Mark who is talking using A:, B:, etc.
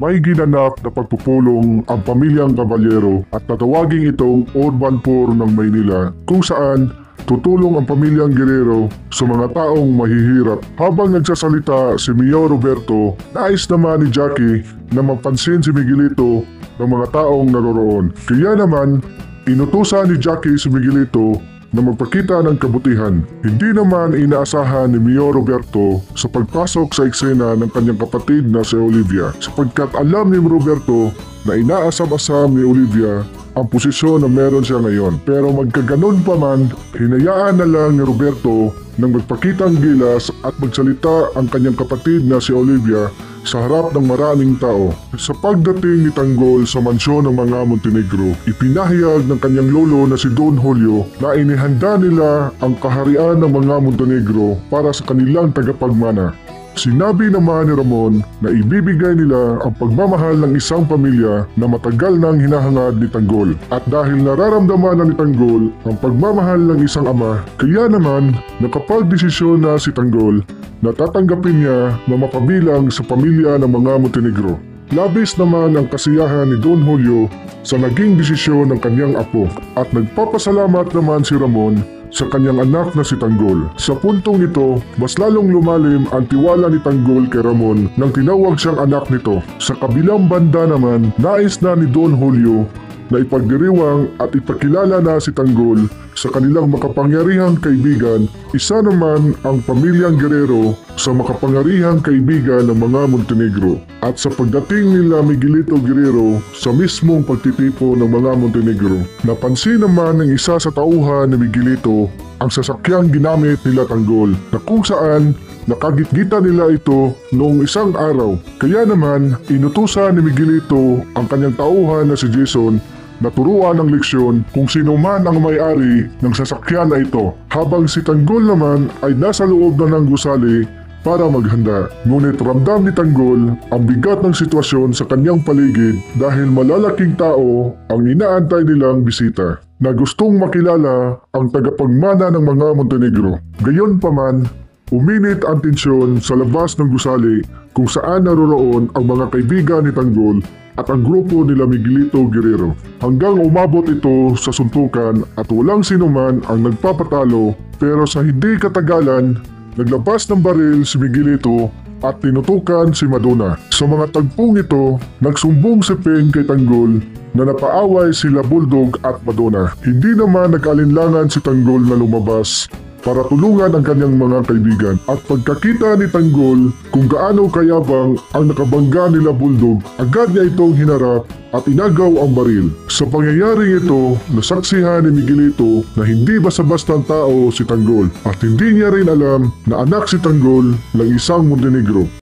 A: May ginanap na pagpupulong ang pamilyang Caballero at tatawagin itong Urban Poor ng Maynila, kung saan tutulong ang pamilyang Guerrero sa mga taong mahihirap. Habang nagsasalita si Mayor Roberto, nais naman ni Jackie na mapansin si Miguelito ng mga taong naroroon. Kaya naman, inutusan ni Jackie si Miguelito na magpakita ng kabutihan. Hindi naman inaasahan ni Mayor Roberto sa pagpasok sa eksena ng kanyang kapatid na si Olivia, sapagkat alam ni Roberto na inaasam-asam ni Olivia ang posisyon na meron siya ngayon. Pero magkaganon pa man, hinayaan na lang ni Roberto nang magpakitang gilas at magsalita ang kanyang kapatid na si Olivia sa harap ng maraming tao. Sa pagdating ni Tanggol sa mansyon ng mga Montenegro, ipinahayag ng kanyang lolo na si Don Julio na inihanda nila ang kaharian ng mga Montenegro para sa kanilang tagapagmana. Sinabi naman ni Ramon na ibibigay nila ang pagmamahal ng isang pamilya na matagal nang hinahangad ni Tanggol. At dahil nararamdaman na ni Tanggol ang pagmamahal ng isang ama, kaya naman nakapagdesisyon na si Tanggol na tatanggapin niya na mapabilang sa pamilya ng mga Montenegro. Labis naman ang kasiyahan ni Don Julio sa naging desisyon ng kanyang apo at nagpapasalamat naman si Ramon sa kanyang anak na si Tanggol. Sa puntong ito, mas lalong lumalim ang tiwala ni Tanggol kay Ramon nang tinawag siyang anak nito. Sa kabilang banda naman, nais na ni Don Julio na ipagdiriwang at ipakilala na si Tanggol sa kanilang makapangyarihang kaibigan. Isa naman ang pamilyang Guerrero sa makapangyarihang kaibigan ng mga Montenegro. At sa pagdating nila Miguelito Guerrero sa mismong pagtitipo ng mga Montenegro, napansin naman ng isa sa tauhan ni Miguelito ang sasakyang ginamit nila Tanggol, na kung saan nakagitgita nila ito noong isang araw. Kaya naman inutusan ni Miguelito ang kanyang tauhan na si Jason na turuan ng leksyon kung sino man ang may-ari ng sasakyan na ito, habang si Tanggol naman ay nasa loob na ng gusali para maghanda. Ngunit ramdam ni Tanggol ang bigat ng sitwasyon sa kanyang paligid dahil malalaking tao ang inaantay nilang bisita na gustong makilala ang tagapagmana ng mga Montenegro. Gayunpaman, uminit ang tensyon sa labas ng gusali kung saan naroroon ang mga kaibigan ni Tanggol at ang grupo nila Miguelito Guerrero, hanggang umabot ito sa suntukan at walang sinuman ang nagpapatalo. Pero sa hindi katagalan, naglabas ng baril si Miguelito at tinutukan si Madonna. Sa mga tagpong ito, nagsumbong si Peng kay Tanggol na napaaway sila Bulldog at Madonna. Hindi naman nag-alinlangan si Tanggol na lumabas para tulungan ang kanyang mga kaibigan. At pagkakita ni Tanggol kung gaano kayabang ang nakabangga nila Bulldog, agad niya itong hinarap at inagaw ang baril. Sa pangyayaring ito, nasaksihan ni Miguelito na hindi basta-bastang tao si Tanggol at hindi niya rin alam na anak si Tanggol ng isang Montenegro.